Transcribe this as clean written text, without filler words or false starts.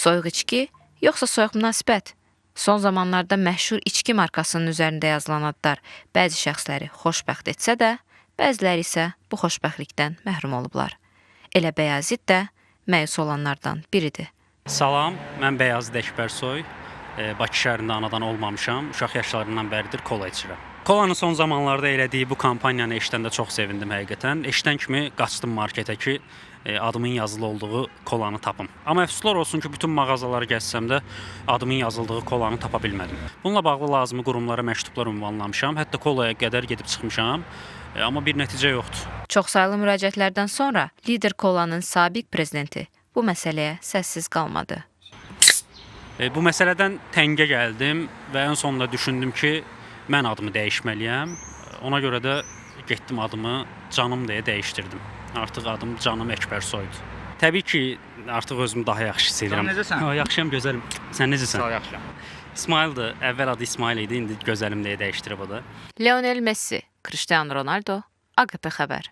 Soyuq içki, yoxsa soyuq münasibət? Son zamanlarda məşhur içki markasının üzərində yazılan adlar bəzi şəxsləri xoşbəxt etsə də, bəziləri isə bu xoşbəxtlikdən məhrum olublar. Elə Bəyazit də məyus olanlardan biridir. Salam, mən Bəyazit Əkbərsoy. Bakı şəhərində anadan olmamışam. Uşaq yaşlarından bəridir kola içirəm. Kolanın son zamanlarda elədiyi bu kampaniyanı eşidəndə çox sevindim həqiqətən. Eşidən kimi qaçdım marketə ki, adımın yazılı olduğu kolanı tapım. Amma əfsuslar olsun ki, bütün mağazaları gəzsəm də adımın yazıldığı kolanı tapa bilmədim. Bununla bağlı lazımi qurumlara məktublar ünvanlamışam. Hətta kolaya qədər gedib çıxmışam. Amma bir nəticə yoxdur. Çoxsaylı müraciətlərdən sonra Lider Kolanın sabiq prezidenti bu məsələyə səssiz qalmadı. Bu məsələdən təngə gəldim və ən sonunda düşündüm ki, mən adımı dəyişməliyəm. Ona görə də getdim adımı Canım deyə dəyişdirdim. Artıq adım Canım Əkbərsoydur. Təbii ki, artıq özümü daha yaxşı hiss edirəm. Necəsən? Yaxşıyam, gözəlim. Sən necəsən? Sağ ol, yaxşıyam. İsmaildir. Əvvəl adı İsmail idi, indi gözəlim deyə dəyişdirib o da. Lionel Messi, Cristiano Ronaldo, AQP xəbər.